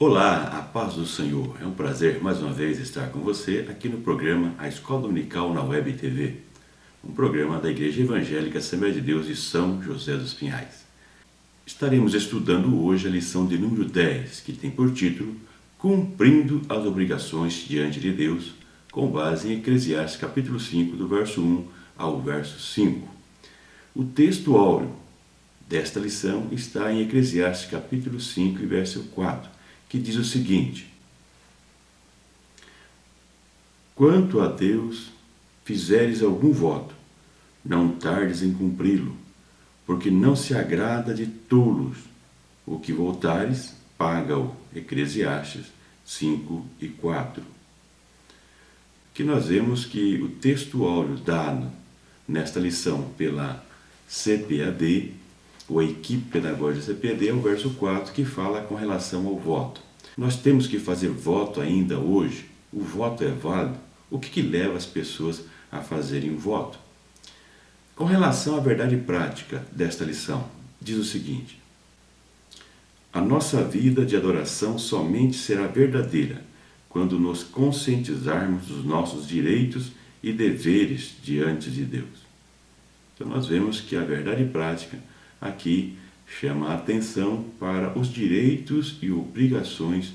Olá, a paz do Senhor. É um prazer mais uma vez estar com você aqui no programa A Escola Dominical na Web TV, um programa da Igreja Evangélica Assembleia de Deus de São José dos Pinhais. Estaremos estudando hoje a lição de número 10, que tem por título Cumprindo as obrigações diante de Deus, com base em Eclesiastes capítulo 5, do verso 1 ao verso 5. O texto áureo desta lição está em Eclesiastes capítulo 5 e verso 4, que diz o seguinte: Quanto a Deus fizeres algum voto, não tardes em cumpri-lo, porque não se agrada de tolos. O que voltares, paga-o. Eclesiastes 5 e 4. Que nós vemos que o texto áureo dado nesta lição pela CPAD, ou a equipe pedagógica CPAD, é o verso 4, que fala com relação ao voto. Nós temos que fazer voto ainda hoje? O voto é válido? O que leva as pessoas a fazerem um voto? Com relação à verdade prática desta lição, diz o seguinte: a nossa vida de adoração somente será verdadeira quando nos conscientizarmos dos nossos direitos e deveres diante de Deus. Então nós vemos que a verdade prática aqui chama a atenção para os direitos e obrigações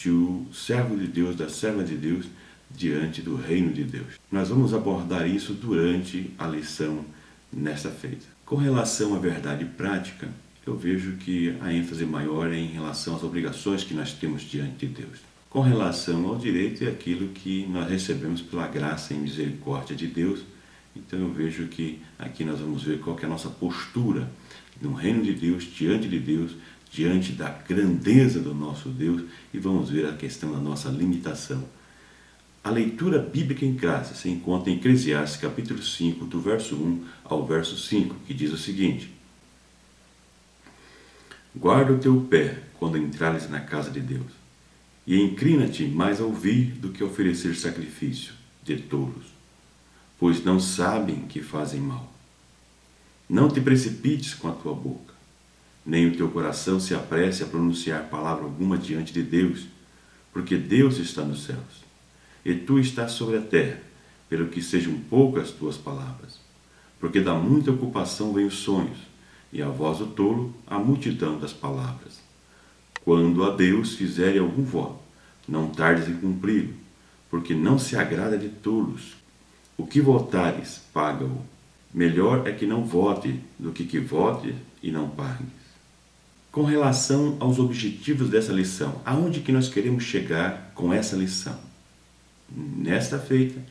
do servo de Deus, da serva de Deus, diante do reino de Deus. Nós vamos abordar isso durante a lição nesta feita. Com relação à verdade prática, eu vejo que a ênfase maior é em relação às obrigações que nós temos diante de Deus. Com relação ao direito, é aquilo que nós recebemos pela graça e misericórdia de Deus. Então eu vejo que aqui nós vamos ver qual que é a nossa postura no reino de Deus, diante da grandeza do nosso Deus, e vamos ver a questão da nossa limitação. A leitura bíblica em classe se encontra em Eclesiastes capítulo 5, do verso 1 ao verso 5, que diz o seguinte: Guarda o teu pé quando entrares na casa de Deus, e inclina-te mais a ouvir do que a oferecer sacrifício de tolos, pois não sabem que fazem mal. Não te precipites com a tua boca, nem o teu coração se apresse a pronunciar palavra alguma diante de Deus, porque Deus está nos céus, e tu estás sobre a terra, pelo que sejam poucas as tuas palavras. Porque da muita ocupação vêm os sonhos, e a voz do tolo a multidão das palavras. Quando a Deus fizere algum voto, não tardes em cumpri-lo, porque não se agrada de tolos. O que votares, paga-o. Melhor é que não vote do que vote e não pagues. Com relação aos objetivos dessa lição, aonde que nós queremos chegar com essa lição? Nesta feita,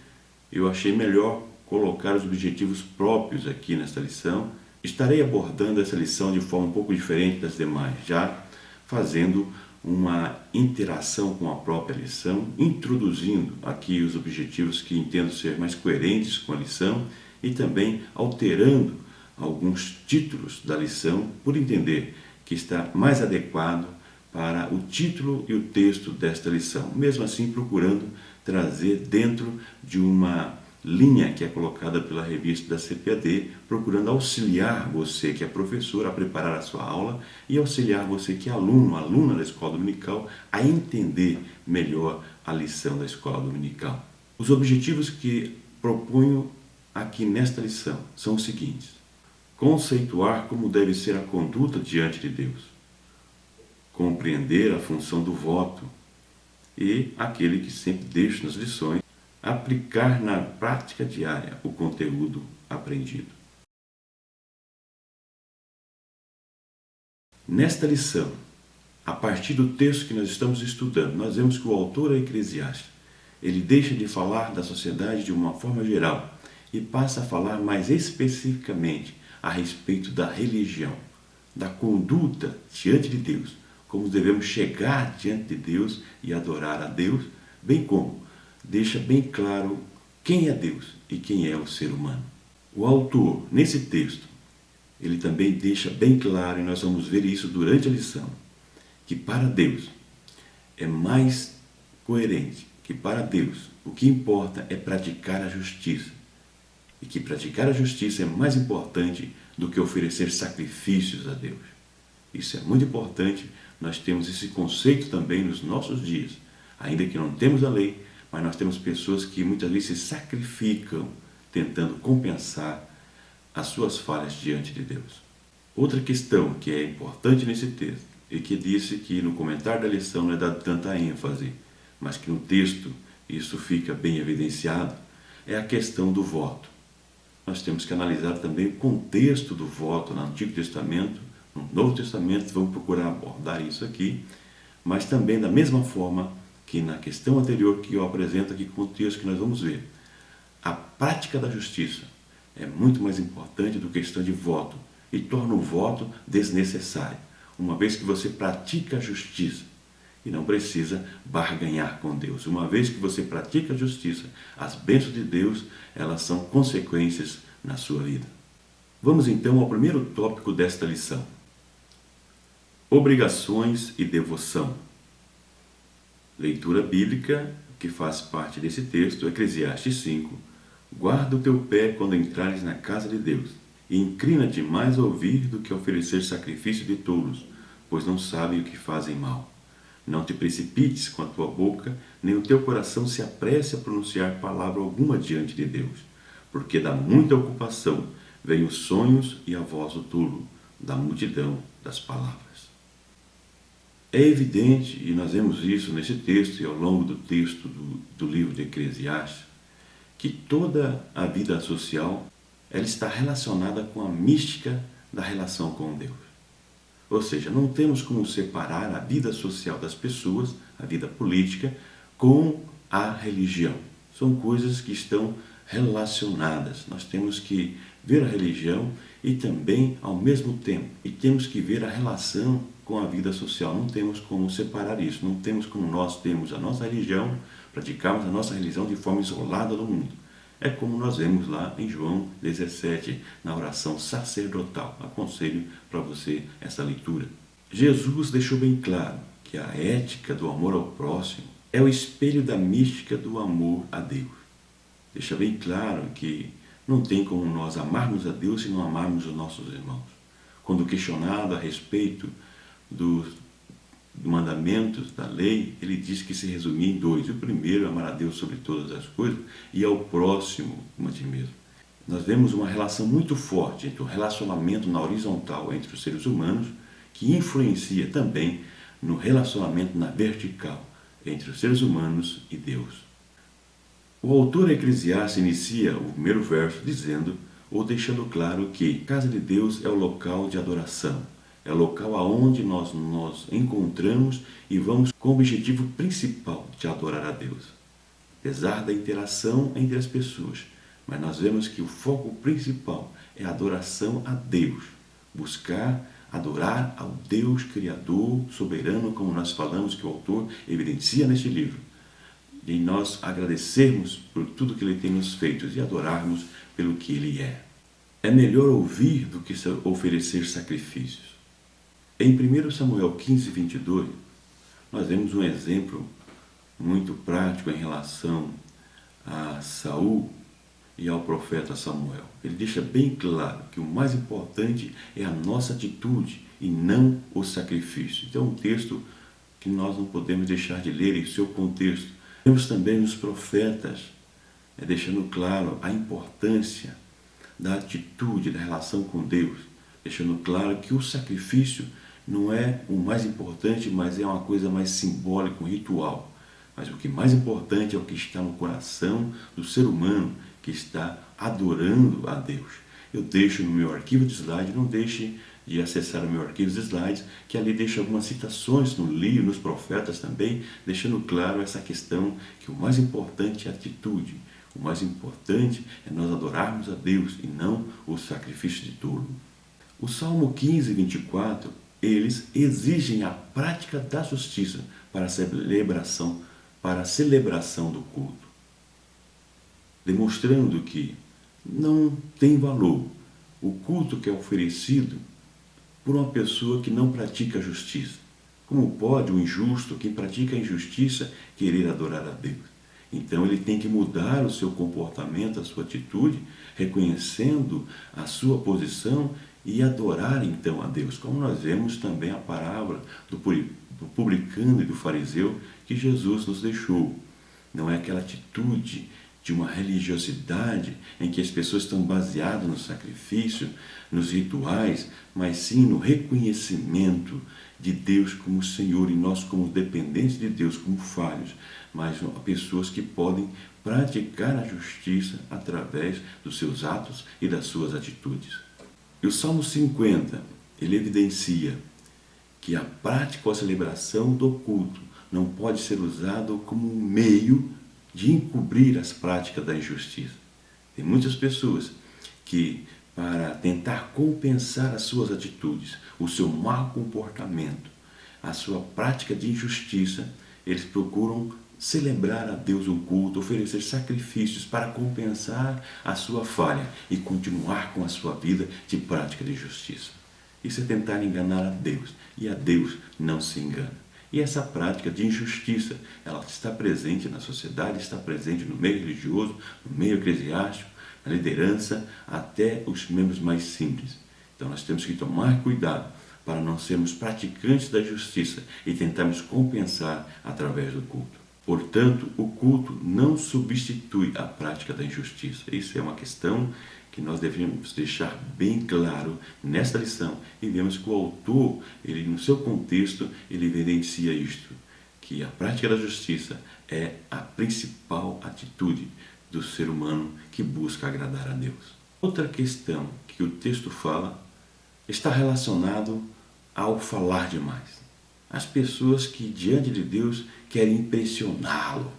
eu achei melhor colocar os objetivos próprios aqui nesta lição. Estarei abordando essa lição de forma um pouco diferente das demais, já fazendo uma interação com a própria lição, introduzindo aqui os objetivos que entendo ser mais coerentes com a lição e também alterando alguns títulos da lição por entender que está mais adequado para o título e o texto desta lição, mesmo assim procurando trazer dentro de uma linha que é colocada pela revista da CPAD, procurando auxiliar você que é professor a preparar a sua aula e auxiliar você que é aluno, aluna da escola dominical, a entender melhor a lição da escola dominical. Os objetivos que proponho aqui nesta lição são os seguintes: conceituar como deve ser a conduta diante de Deus, compreender a função do voto e, aquele que sempre deixo nas lições, aplicar na prática diária o conteúdo aprendido. Nesta lição, a partir do texto que nós estamos estudando, nós vemos que o autor é Eclesiastes. Ele deixa de falar da sociedade de uma forma geral e passa a falar mais especificamente a respeito da religião, da conduta diante de Deus, como devemos chegar diante de Deus e adorar a Deus, bem como deixa bem claro quem é Deus e quem é o ser humano. O autor, nesse texto, ele também deixa bem claro, e nós vamos ver isso durante a lição, que para Deus é mais coerente, que para Deus o que importa é praticar a justiça, e que praticar a justiça é mais importante do que oferecer sacrifícios a Deus. Isso é muito importante nós temos esse conceito também nos nossos dias. Ainda que não temos a lei, mas nós temos pessoas que muitas vezes se sacrificam tentando compensar as suas falhas diante de Deus. Outra questão que é importante nesse texto, e que disse que no comentário da lição não é dado tanta ênfase, mas que no texto isso fica bem evidenciado, é a questão do voto. Nós temos que analisar também o contexto do voto no Antigo Testamento, no Novo Testamento, vamos procurar abordar isso aqui, mas também da mesma forma que na questão anterior que eu apresento aqui com o texto que nós vamos ver. A prática da justiça é muito mais importante do que a questão de voto e torna o voto desnecessário, uma vez que você pratica a justiça e não precisa barganhar com Deus. Uma vez que você pratica a justiça, as bênçãos de Deus, elas são consequências na sua vida. Vamos então ao primeiro tópico desta lição. Obrigações e devoção. Leitura bíblica que faz parte desse texto, Eclesiastes 5. Guarda o teu pé quando entrares na casa de Deus, e inclina-te mais a ouvir do que a oferecer sacrifício de tolos, pois não sabem o que fazem mal. Não te precipites com a tua boca, nem o teu coração se apresse a pronunciar palavra alguma diante de Deus, porque da muita ocupação vêm os sonhos e a voz do tolo, da multidão das palavras. É evidente, e nós vemos isso nesse texto e ao longo do texto do livro de Eclesiastes, que toda a vida social ela está relacionada com a mística da relação com Deus. Ou seja, não temos como separar a vida social das pessoas, a vida política, com a religião. São coisas que estão relacionadas. Nós temos que ver a religião e também, ao mesmo tempo, e temos que ver a relação com a vida social. Não temos como separar isso. Não temos como nós temos a nossa religião, praticarmos a nossa religião de forma isolada do mundo. É como nós vemos lá em João 17, na oração sacerdotal. Aconselho para você essa leitura. Jesus deixou bem claro que a ética do amor ao próximo é o espelho da mística do amor a Deus. Deixa bem claro que não tem como nós amarmos a Deus se não amarmos os nossos irmãos. Quando questionado a respeito dos mandamentos da lei, ele diz que se resumia em dois. O primeiro, amar a Deus sobre todas as coisas, e ao próximo como a ti mesmo. Nós vemos uma relação muito forte entre o relacionamento na horizontal entre os seres humanos, que influencia também no relacionamento na vertical entre os seres humanos e Deus. O autor Eclesiastes inicia o primeiro verso dizendo, ou deixando claro que a casa de Deus é o local de adoração. É o local aonde nós nos encontramos e vamos com o objetivo principal de adorar a Deus. Apesar da interação entre as pessoas, mas nós vemos que o foco principal é a adoração a Deus. Buscar adorar ao Deus Criador, soberano, como nós falamos que o autor evidencia neste livro. E nós agradecermos por tudo que Ele tem nos feito e adorarmos pelo que Ele é. É melhor ouvir do que oferecer sacrifícios. Em 1 Samuel 15, 22, nós vemos um exemplo muito prático em relação a Saul e ao profeta Samuel. Ele deixa bem claro que o mais importante é a nossa atitude e não o sacrifício. Então é um texto que nós não podemos deixar de ler em seu contexto. Temos também os profetas deixando claro a importância da atitude, da relação com Deus, deixando claro que o sacrifício não é o mais importante, mas é uma coisa mais simbólica, um ritual. Mas o que mais importante é o que está no coração do ser humano que está adorando a Deus. Eu deixo no meu arquivo de slides, não deixe de acessar o meu arquivo de slides, que ali deixa algumas citações no livro, nos profetas também, deixando claro essa questão que o mais importante é a atitude. O mais importante é nós adorarmos a Deus e não o sacrifício de tolo. O Salmo 15, 24, eles exigem a prática da justiça para a celebração do culto, demonstrando que não tem valor o culto que é oferecido por uma pessoa que não pratica a justiça. Como pode o injusto, quem pratica a injustiça, querer adorar a Deus? Então ele tem que mudar o seu comportamento, a sua atitude, reconhecendo a sua posição e adorar então a Deus, como nós vemos também a parábola do publicano e do fariseu que Jesus nos deixou. Não é aquela atitude de uma religiosidade em que as pessoas estão baseadas no sacrifício, nos rituais, mas sim no reconhecimento de Deus como Senhor e nós como dependentes de Deus, como falhos, mas pessoas que podem praticar a justiça através dos seus atos e das suas atitudes. E o Salmo 50, ele evidencia que a prática ou a celebração do culto não pode ser usado como um meio de encobrir as práticas da injustiça. Tem muitas pessoas que, para tentar compensar as suas atitudes, o seu mau comportamento, a sua prática de injustiça, eles procuram celebrar a Deus o culto, oferecer sacrifícios para compensar a sua falha e continuar com a sua vida de prática de justiça. Isso é tentar enganar a Deus, e a Deus não se engana. E essa prática de injustiça, ela está presente na sociedade, está presente no meio religioso, no meio eclesiástico, na liderança, até os membros mais simples. Então nós temos que tomar cuidado para não sermos praticantes da justiça e tentarmos compensar através do culto. Portanto, o culto não substitui a prática da injustiça. Isso é uma questão que nós devemos deixar bem claro nesta lição. E vemos que o autor, ele, no seu contexto, ele evidencia isto, que a prática da justiça é a principal atitude do ser humano que busca agradar a Deus. Outra questão que o texto fala está relacionado ao falar demais. As pessoas que diante de Deus querem impressioná-lo.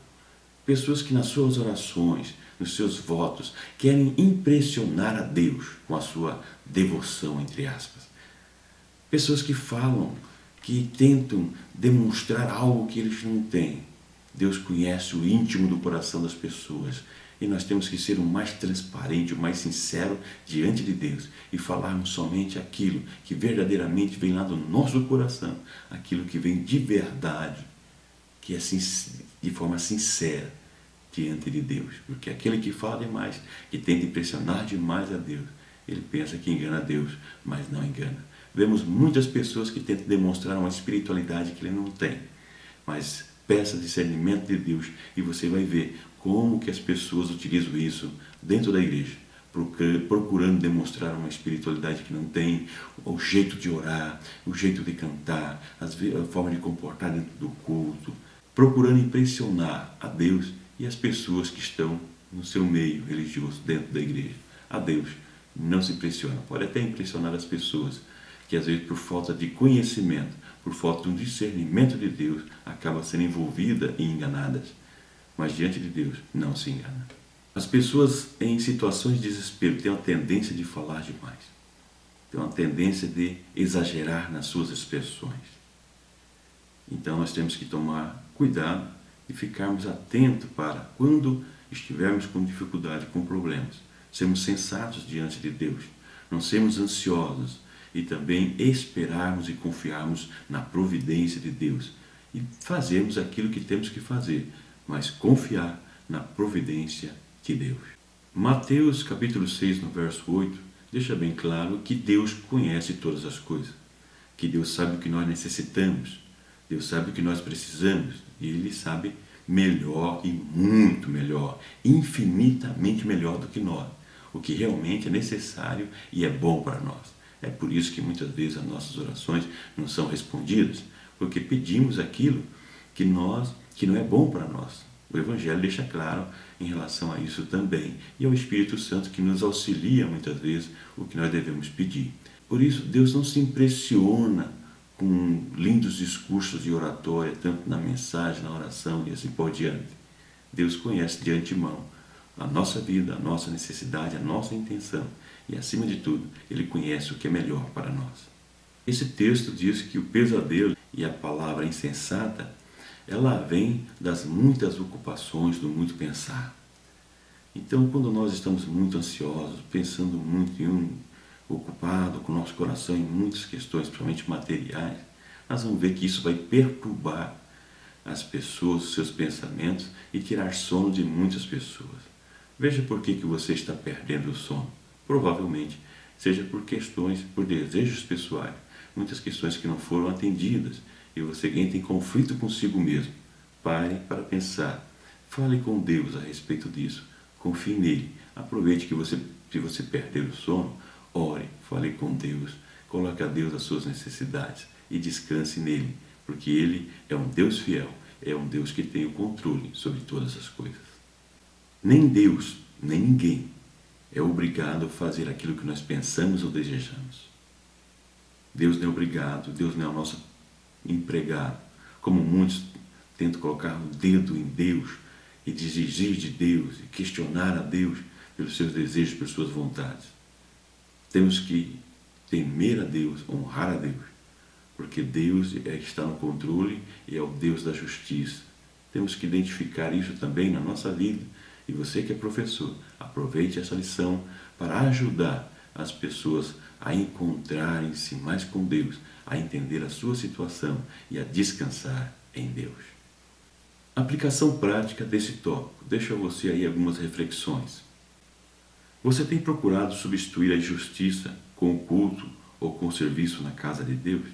Pessoas que nas suas orações, nos seus votos, querem impressionar a Deus com a sua devoção, entre aspas. Pessoas que falam, que tentam demonstrar algo que eles não têm. Deus conhece o íntimo do coração das pessoas. E nós temos que ser o mais transparente, o mais sincero diante de Deus e falarmos somente aquilo que verdadeiramente vem lá do nosso coração, aquilo que vem de verdade, que é de forma sincera diante de Deus. Porque aquele que fala demais, que tenta impressionar demais a Deus, ele pensa que engana a Deus, mas não engana. Vemos muitas pessoas que tentam demonstrar uma espiritualidade que ele não tem, mas peça discernimento de Deus e você vai ver como que as pessoas utilizam isso dentro da igreja, procurando demonstrar uma espiritualidade que não tem, o jeito de orar, o jeito de cantar, a forma de comportar dentro do culto, procurando impressionar a Deus e as pessoas que estão no seu meio religioso dentro da igreja. A Deus não se impressiona, pode até impressionar as pessoas, que às vezes por falta de conhecimento, por falta de um discernimento de Deus, acabam sendo envolvidas e enganadas. Mas diante de Deus não se engana. As pessoas em situações de desespero têm uma tendência de falar demais. Têm uma tendência de exagerar nas suas expressões. Então nós temos que tomar cuidado e ficarmos atentos para, quando estivermos com dificuldade, com problemas, sermos sensatos diante de Deus, não sermos ansiosos e também esperarmos e confiarmos na providência de Deus e fazermos aquilo que temos que fazer, mas confiar na providência de Deus. Mateus capítulo 6, no verso 8, deixa bem claro que Deus conhece todas as coisas, que Deus sabe o que nós necessitamos, Deus sabe o que nós precisamos, e Ele sabe melhor e muito melhor, infinitamente melhor do que nós, o que realmente é necessário e é bom para nós. É por isso que muitas vezes as nossas orações não são respondidas, porque pedimos aquilo que não é bom para nós. O Evangelho deixa claro em relação a isso também. E é o Espírito Santo que nos auxilia muitas vezes o que nós devemos pedir. Por isso, Deus não se impressiona com lindos discursos de oratória, tanto na mensagem, na oração e assim por diante. Deus conhece de antemão a nossa vida, a nossa necessidade, a nossa intenção. E, acima de tudo, Ele conhece o que é melhor para nós. Esse texto diz que o pesadelo e a palavra insensata, ela vem das muitas ocupações, do muito pensar. Então, quando nós estamos muito ansiosos, pensando muito ocupado com o nosso coração em muitas questões, principalmente materiais, nós vamos ver que isso vai perturbar as pessoas, os seus pensamentos e tirar sono de muitas pessoas. Veja por que você está perdendo o sono. Provavelmente seja por questões, por desejos pessoais, muitas questões que não foram atendidas, e você entra em conflito consigo mesmo. Pare para pensar, fale com Deus a respeito disso, confie nele, aproveite que se você perder o sono, ore, fale com Deus, coloque a Deus as suas necessidades e descanse nele, porque ele é um Deus fiel, é um Deus que tem o controle sobre todas as coisas. Nem Deus, nem ninguém é obrigado a fazer aquilo que nós pensamos ou desejamos. Deus não é obrigado, Deus não é o nosso empregado, como muitos tentam colocar o dedo em Deus e exigir de Deus e questionar a Deus pelos seus desejos, pelas suas vontades. Temos que temer a Deus, honrar a Deus, porque Deus é que está no controle e é o Deus da justiça. Temos que identificar isso também na nossa vida. E você que é professor, aproveite essa lição para ajudar as pessoas a encontrarem-se mais com Deus, a entender a sua situação e a descansar em Deus. Aplicação prática desse tópico. Deixa você aí algumas reflexões. Você tem procurado substituir a injustiça com o culto ou com o serviço na casa de Deus?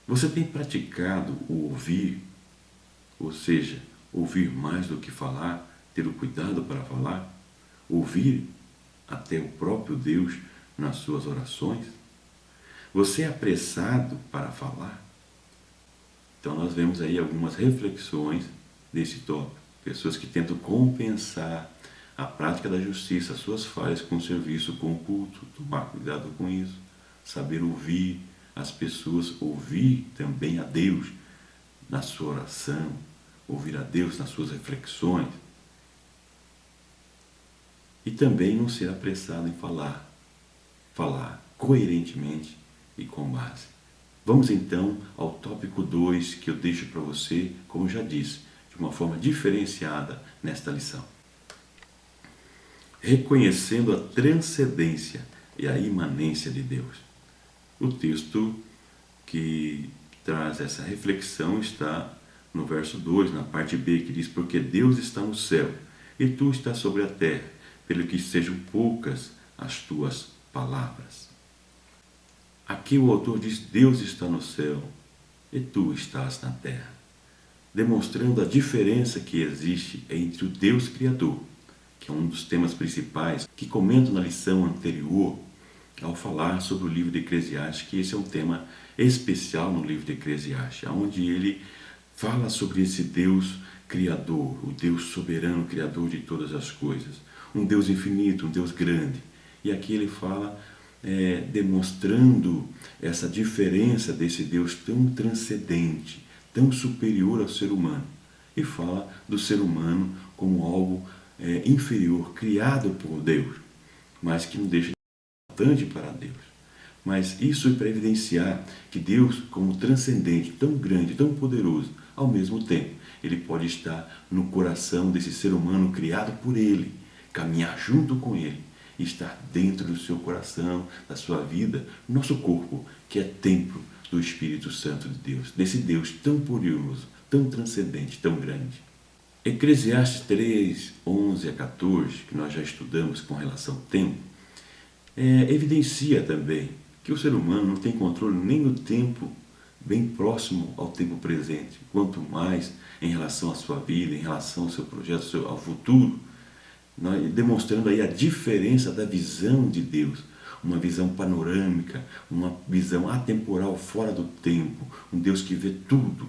Você tem praticado o ouvir, ou seja, ouvir mais do que falar, ter o cuidado para falar, ouvir até o próprio Deus nas suas orações? Você é apressado para falar? Então nós vemos aí algumas reflexões desse tópico. Pessoas que tentam compensar a prática da justiça, as suas falhas com o serviço, com o culto. Tomar cuidado com isso. Saber ouvir as pessoas, ouvir também a Deus na sua oração, ouvir a Deus nas suas reflexões. E também não ser apressado em falar. Falar coerentemente e com base. Vamos então ao tópico 2 que eu deixo para você, como já disse, de uma forma diferenciada nesta lição. Reconhecendo a transcendência e a imanência de Deus. O texto que traz essa reflexão está no verso 2, na parte B, que diz: porque Deus está no céu e tu estás sobre a terra, pelo que sejam poucas as tuas palavras. Aqui o autor diz: Deus está no céu e tu estás na terra, demonstrando a diferença que existe entre o Deus Criador, que é um dos temas principais que comento na lição anterior, ao falar sobre o livro de Eclesiastes, que esse é um tema especial no livro de Eclesiastes, onde ele fala sobre esse Deus Criador, o Deus soberano, Criador de todas as coisas, um Deus infinito, um Deus grande. E aqui ele fala demonstrando essa diferença desse Deus tão transcendente, tão superior ao ser humano. E fala do ser humano como algo inferior, criado por Deus, mas que não deixa de ser importante para Deus. Mas isso é para evidenciar que Deus, como transcendente, tão grande, tão poderoso, ao mesmo tempo, ele pode estar no coração desse ser humano criado por ele, caminhar junto com ele, estar dentro do seu coração, da sua vida, nosso corpo, que é templo do Espírito Santo de Deus, desse Deus tão poderoso, tão transcendente, tão grande. Eclesiastes 3, 11 a 14, que nós já estudamos com relação ao tempo, evidencia também que o ser humano não tem controle nem no tempo bem próximo ao tempo presente, quanto mais em relação à sua vida, em relação ao seu projeto, ao futuro, demonstrando aí a diferença da visão de Deus, uma visão panorâmica, uma visão atemporal, fora do tempo, um Deus que vê tudo,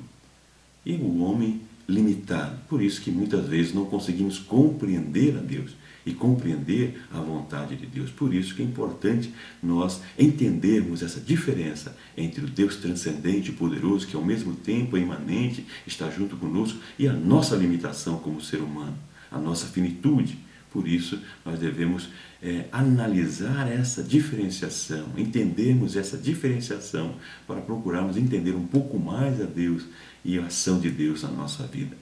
e o homem limitado. Por isso que muitas vezes não conseguimos compreender a Deus e compreender a vontade de Deus. Por isso que é importante nós entendermos essa diferença entre o Deus transcendente e poderoso, que ao mesmo tempo é imanente, está junto conosco, e a nossa limitação como ser humano, a nossa finitude. Por isso, nós devemos analisar essa diferenciação, entendermos essa diferenciação para procurarmos entender um pouco mais a Deus e a ação de Deus na nossa vida.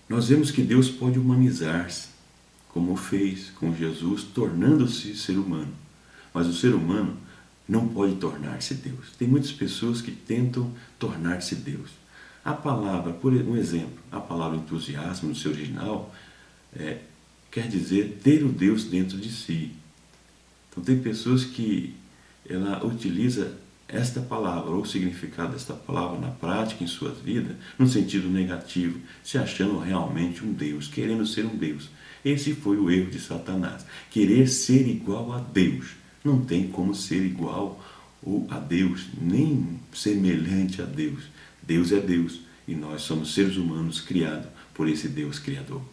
Nós vemos que Deus pode humanizar-se, como fez com Jesus, tornando-se ser humano. Mas o ser humano não pode tornar-se Deus. Tem muitas pessoas que tentam tornar-se Deus. A palavra, por um exemplo, a palavra entusiasmo no seu original quer dizer ter o Deus dentro de si. Então tem pessoas que ela utiliza esta palavra ou o significado desta palavra na prática em suas vidas no sentido negativo, se achando realmente um Deus, querendo ser um Deus. Esse foi o erro de Satanás, querer ser igual a Deus. Não tem como ser igual a Deus, nem semelhante a Deus. Deus é Deus e nós somos seres humanos criados por esse Deus Criador.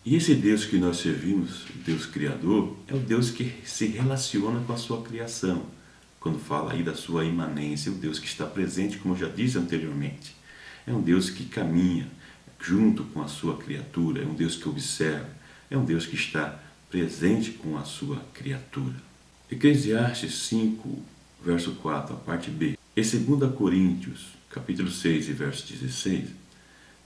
E esse Deus que nós servimos, o Deus Criador, é o Deus que se relaciona com a sua criação. Quando fala aí da sua imanência, o Deus que está presente, como eu já disse anteriormente. É um Deus que caminha junto com a sua criatura, é um Deus que observa, é um Deus que está presente com a sua criatura. Eclesiastes 5, verso 4, a parte B. E 2 Coríntios, capítulo 6 e verso 16,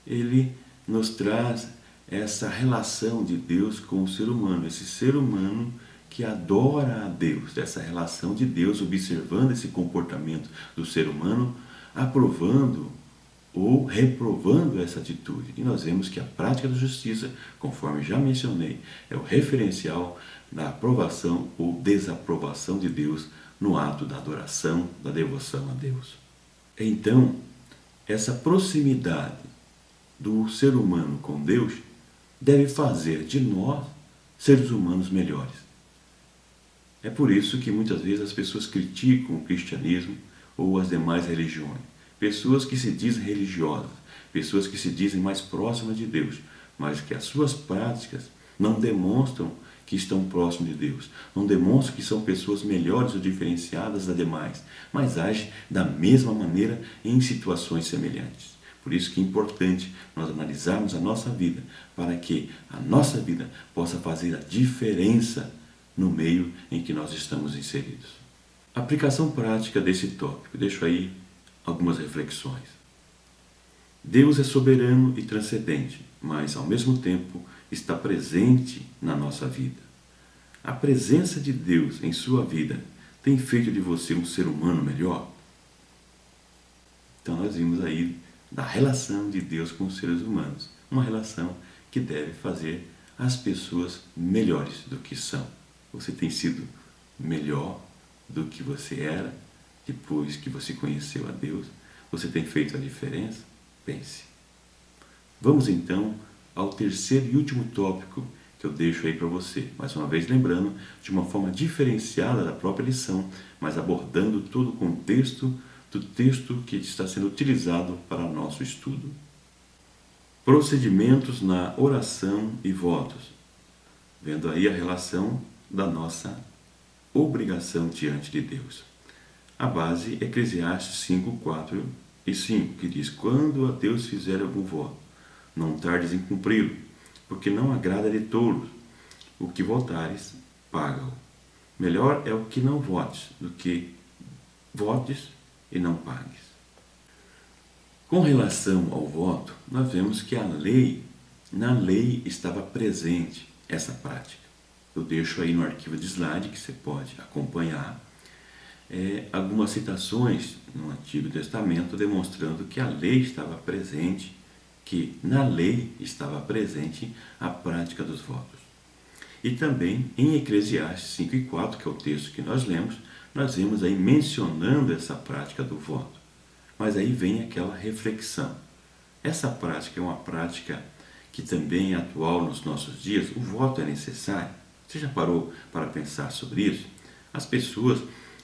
ele nos traz essa relação de Deus com o ser humano, esse ser humano que adora a Deus, essa relação de Deus, observando esse comportamento do ser humano, aprovando ou reprovando essa atitude. E nós vemos que a prática da justiça, conforme já mencionei, é o referencial da aprovação ou desaprovação de Deus no ato da adoração, da devoção a Deus. Então, essa proximidade do ser humano com Deus deve fazer de nós seres humanos melhores. É por isso que muitas vezes as pessoas criticam o cristianismo ou as demais religiões. Pessoas que se dizem religiosas, pessoas que se dizem mais próximas de Deus, mas que as suas práticas não demonstram que estão próximos de Deus, não demonstram que são pessoas melhores ou diferenciadas das demais, mas agem da mesma maneira em situações semelhantes. Por isso que é importante nós analisarmos a nossa vida, para que a nossa vida possa fazer a diferença no meio em que nós estamos inseridos. Aplicação prática desse tópico. Deixo aí algumas reflexões. Deus é soberano e transcendente, mas ao mesmo tempo está presente na nossa vida. A presença de Deus em sua vida tem feito de você um ser humano melhor? Então nós vimos aí da relação de Deus com os seres humanos, uma relação que deve fazer as pessoas melhores do que são. Você tem sido melhor do que você era depois que você conheceu a Deus? Você tem feito a diferença? Pense. Vamos então ao terceiro e último tópico que eu deixo aí para você. Mais uma vez lembrando, de uma forma diferenciada da própria lição, mas abordando todo o contexto do texto que está sendo utilizado para nosso estudo. Procedimentos na oração e votos. Vendo aí a relação da nossa obrigação diante de Deus. A base é Eclesiastes 5, 4 e 5, que diz: quando a Deus fizer algum voto, não tardes em cumpri-lo, porque não agrada de tolos. O que votares, paga-o. Melhor é o que não votes, do que votes e não pagues. Com relação ao voto, nós vemos que na lei estava presente essa prática. Eu deixo aí no arquivo de slide que você pode acompanhar algumas citações no Antigo Testamento demonstrando que a lei estava presente, que na lei estava presente a prática dos votos. E também em Eclesiastes 5 e 4, que é o texto que nós lemos, nós vemos aí mencionando essa prática do voto. Mas aí vem aquela reflexão. Essa prática é uma prática que também é atual nos nossos dias. O voto é necessário? Você já parou para pensar sobre isso? As pessoas,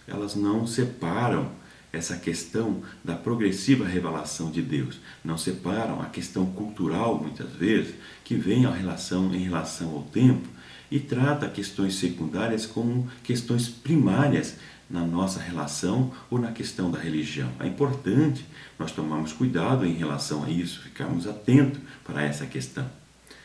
elas não separam essa questão da progressiva revelação de Deus, não separam a questão cultural, muitas vezes, que vem em relação ao tempo, e trata questões secundárias como questões primárias na nossa relação ou na questão da religião. É importante nós tomarmos cuidado em relação a isso, ficarmos atentos para essa questão.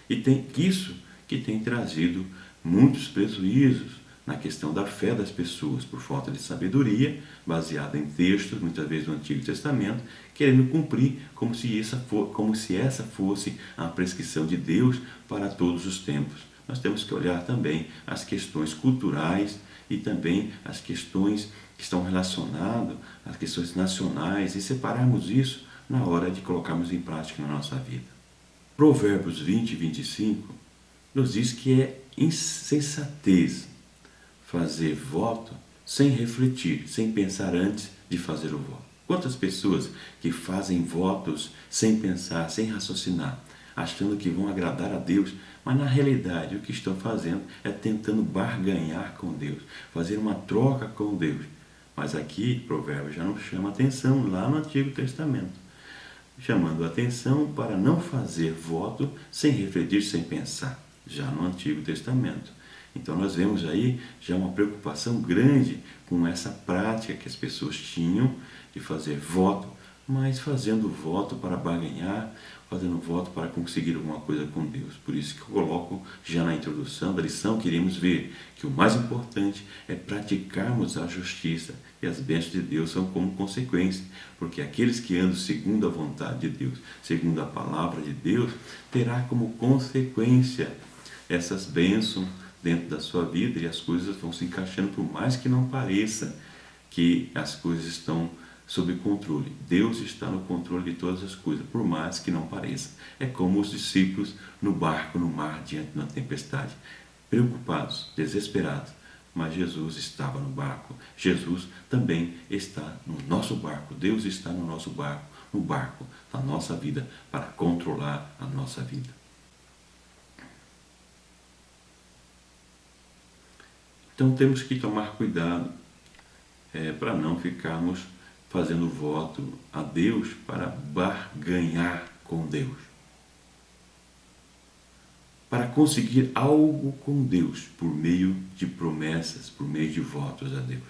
E tem isso que tem trazido muitos prejuízos na questão da fé das pessoas, por falta de sabedoria, baseada em textos, muitas vezes do Antigo Testamento, querendo cumprir como se essa fosse a prescrição de Deus para todos os tempos. Nós temos que olhar também as questões culturais e também as questões que estão relacionadas às questões nacionais e separarmos isso na hora de colocarmos em prática na nossa vida. Provérbios 20 e 25 nos diz que é insensatez fazer voto sem refletir, sem pensar antes de fazer o voto. Quantas pessoas que fazem votos sem pensar, sem raciocinar, achando que vão agradar a Deus, mas na realidade o que estão fazendo é tentando barganhar com Deus, fazer uma troca com Deus. Mas aqui, Provérbios já nos chama atenção lá no Antigo Testamento, chamando a atenção para não fazer voto sem refletir, sem pensar, já no Antigo Testamento. Então nós vemos aí já uma preocupação grande com essa prática que as pessoas tinham de fazer voto, mas fazendo voto para barganhar, fazendo voto para conseguir alguma coisa com Deus. Por isso que eu coloco já na introdução da lição que iremos ver que o mais importante é praticarmos a justiça e as bênçãos de Deus são como consequência, porque aqueles que andam segundo a vontade de Deus, segundo a palavra de Deus, terá como consequência essas bênçãos dentro da sua vida e as coisas vão se encaixando, por mais que não pareça que as coisas estão sob controle. Deus está no controle de todas as coisas, por mais que não pareça. É como os discípulos no barco, no mar, diante de uma tempestade, preocupados, desesperados, mas Jesus estava no barco. Jesus também está no nosso barco. Deus está no nosso barco, no barco da nossa vida, para controlar a nossa vida. Então temos que tomar cuidado para não ficarmos fazendo voto a Deus para barganhar com Deus, para conseguir algo com Deus por meio de promessas, por meio de votos a Deus.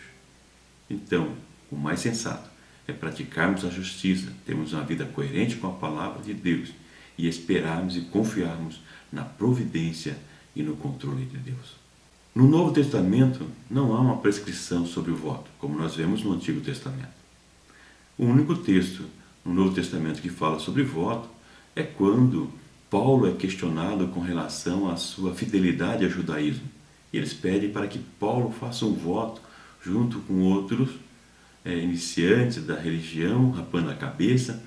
Então, o mais sensato é praticarmos a justiça, termos uma vida coerente com a palavra de Deus e esperarmos e confiarmos na providência e no controle de Deus. No Novo Testamento não há uma prescrição sobre o voto, como nós vemos no Antigo Testamento. O único texto no Novo Testamento que fala sobre voto é quando Paulo é questionado com relação à sua fidelidade ao judaísmo. E eles pedem para que Paulo faça um voto junto com outros iniciantes da religião, rapando a cabeça,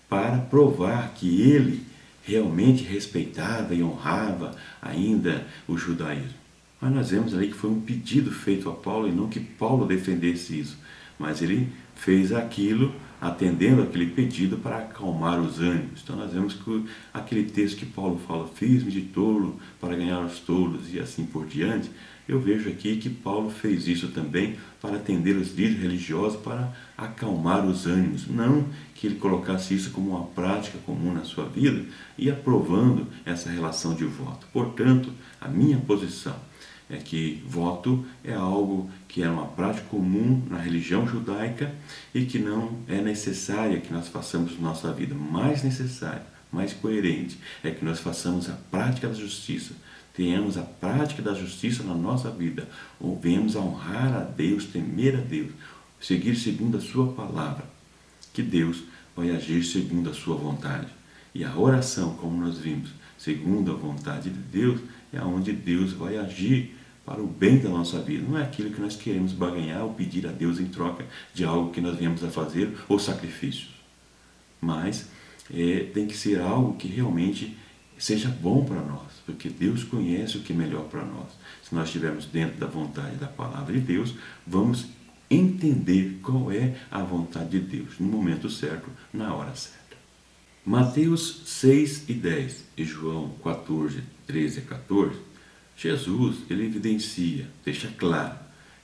para provar que ele realmente respeitava e honrava ainda o judaísmo. Mas nós vemos ali que foi um pedido feito a Paulo e não que Paulo defendesse isso, mas ele fez aquilo atendendo aquele pedido para acalmar os ânimos. Então nós vemos que aquele texto que Paulo fala, fiz-me de tolo para ganhar os tolos e assim por diante, eu vejo aqui que Paulo fez isso também para atender os líderes religiosos, para acalmar os ânimos, não que ele colocasse isso como uma prática comum na sua vida e aprovando essa relação de voto. Portanto, a minha posição é que voto é algo que é uma prática comum na religião judaica e que não é necessária que nós façamos na nossa vida. Mais necessário, mais coerente é que nós façamos a prática da justiça, tenhamos a prática da justiça na nossa vida, ou venhamos a honrar a Deus, temer a Deus, seguir segundo a sua palavra, que Deus vai agir segundo a sua vontade. E a oração, como nós vimos, segundo a vontade de Deus, é onde Deus vai agir para o bem da nossa vida. Não é aquilo que nós queremos barganhar ou pedir a Deus em troca de algo que nós viemos a fazer ou sacrifícios. Mas tem que ser algo que realmente seja bom para nós, porque Deus conhece o que é melhor para nós. Se nós estivermos dentro da vontade da palavra de Deus, vamos entender qual é a vontade de Deus no momento certo, na hora certa. Mateus 6 e 10 e João 14, 13 e 14, Jesus ele evidencia, deixa claro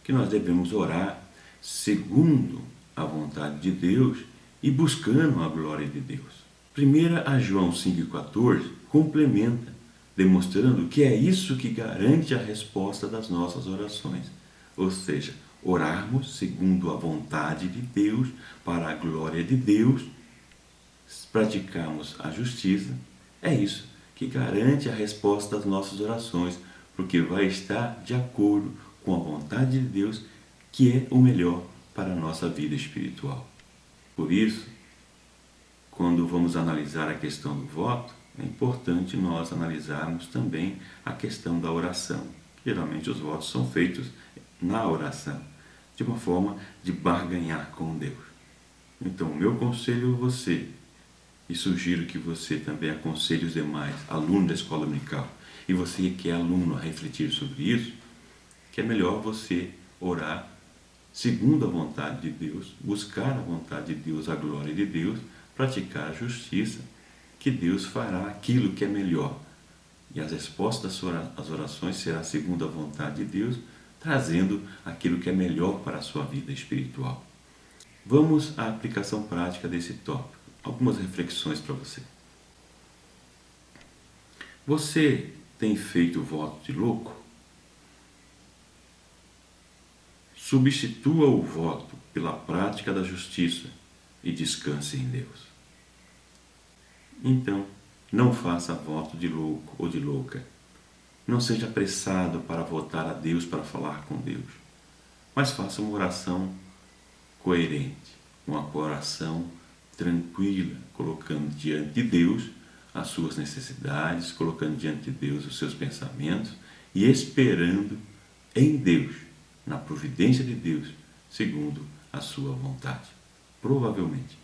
que nós devemos orar segundo a vontade de Deus e buscando a glória de Deus. 1 João 5,14 complementa, demonstrando que é isso que garante a resposta das nossas orações, ou seja, orarmos segundo a vontade de Deus, para a glória de Deus, praticarmos a justiça, é isso que garante a resposta das nossas orações, porque vai estar de acordo com a vontade de Deus, que é o melhor para a nossa vida espiritual. Por isso, quando vamos analisar a questão do voto, é importante nós analisarmos também a questão da oração. Geralmente os votos são feitos na oração, de uma forma de barganhar com Deus. Então, o meu conselho a você, e sugiro que você também aconselhe os demais alunos da escola dominical, e você que é aluno a refletir sobre isso, que é melhor você orar segundo a vontade de Deus, buscar a vontade de Deus, a glória de Deus, praticar a justiça, que Deus fará aquilo que é melhor. E as respostas às orações será segundo a vontade de Deus, trazendo aquilo que é melhor para a sua vida espiritual. Vamos à aplicação prática desse tópico. Algumas reflexões para você. Você tem feito voto de louco? Substitua o voto pela prática da justiça e descanse em Deus. Então, não faça voto de louco ou de louca. Não seja apressado para votar a Deus, para falar com Deus. Mas faça uma oração coerente, uma oração tranquila, colocando diante de Deus as suas necessidades, colocando diante de Deus os seus pensamentos e esperando em Deus, na providência de Deus, segundo a sua vontade. Provavelmente,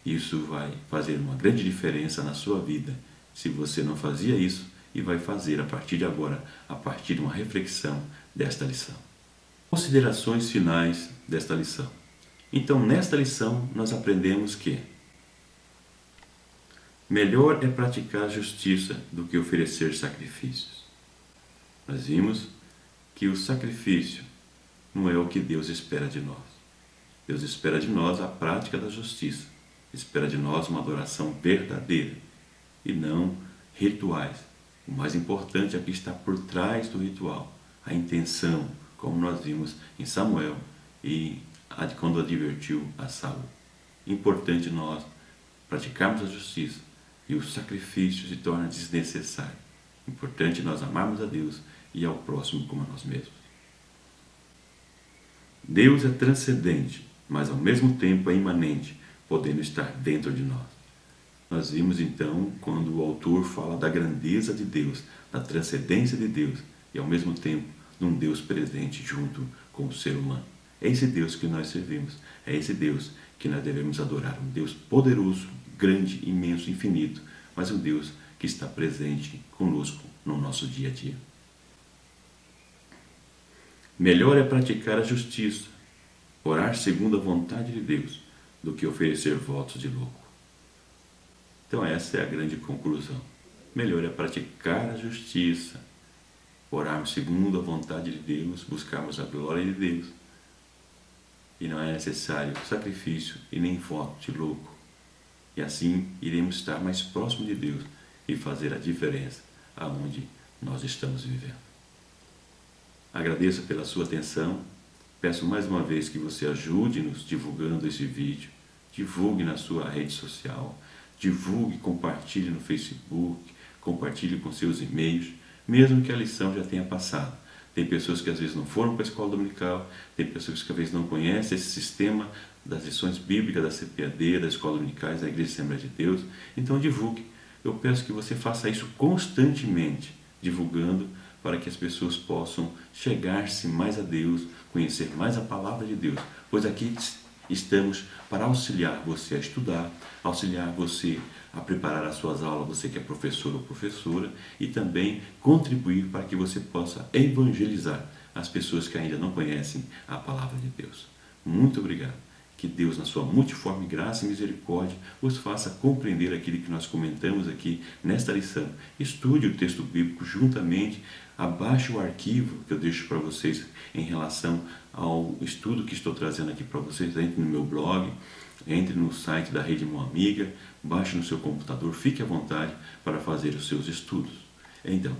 isso vai fazer uma grande diferença na sua vida, se você não fazia isso, e vai fazer a partir de agora, a partir de uma reflexão desta lição. Considerações finais desta lição. Então, nesta lição, nós aprendemos que melhor é praticar justiça do que oferecer sacrifícios. Nós vimos que o sacrifício não é o que Deus espera de nós. Deus espera de nós a prática da justiça. Espera de nós uma adoração verdadeira e não rituais. O mais importante é o que está por trás do ritual, a intenção, como nós vimos em Samuel e quando advertiu a Saul. Importante nós praticarmos a justiça e o sacrifício se torna desnecessário. Importante nós amarmos a Deus e ao próximo como a nós mesmos. Deus é transcendente, mas ao mesmo tempo é imanente, podendo estar dentro de nós. Nós vimos então quando o autor fala da grandeza de Deus, da transcendência de Deus e ao mesmo tempo de um Deus presente junto com o ser humano. É esse Deus que nós servimos, é esse Deus que nós devemos adorar, um Deus poderoso, grande, imenso, infinito, mas um Deus que está presente conosco no nosso dia a dia. Melhor é praticar a justiça, orar segundo a vontade de Deus, do que oferecer votos de louco. Então essa é a grande conclusão. Melhor é praticar a justiça, orarmos segundo a vontade de Deus, buscarmos a glória de Deus. E não é necessário sacrifício e nem voto de louco. E assim iremos estar mais próximos de Deus e fazer a diferença aonde nós estamos vivendo. Agradeço pela sua atenção. Peço mais uma vez que você ajude-nos divulgando esse vídeo. Divulgue na sua rede social. Divulgue, compartilhe no Facebook. Compartilhe com seus e-mails, mesmo que a lição já tenha passado. Tem pessoas que às vezes não foram para a escola dominical, tem pessoas que às vezes não conhecem esse sistema das lições bíblicas da CPAD, das escolas dominicais, da Igreja Assembleia de Deus. Então divulgue. Eu peço que você faça isso constantemente, divulgando para que as pessoas possam chegar-se mais a Deus, conhecer mais a palavra de Deus. Pois aqui estamos para auxiliar você a estudar, auxiliar você a preparar as suas aulas, você que é professor ou professora, e também contribuir para que você possa evangelizar as pessoas que ainda não conhecem a palavra de Deus. Muito obrigado. Que Deus, na sua multiforme graça e misericórdia, os faça compreender aquilo que nós comentamos aqui nesta lição. Estude o texto bíblico juntamente, abaixe o arquivo que eu deixo para vocês em relação ao estudo que estou trazendo aqui para vocês. Entre no meu blog, entre no site da Rede Mão Amiga, baixe no seu computador, fique à vontade para fazer os seus estudos. Então,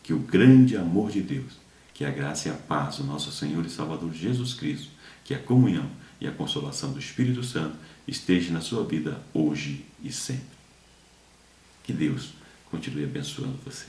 que o grande amor de Deus, que a graça e a paz do nosso Senhor e Salvador Jesus Cristo, que a comunhão e a consolação do Espírito Santo esteja na sua vida hoje e sempre. Que Deus continue abençoando você.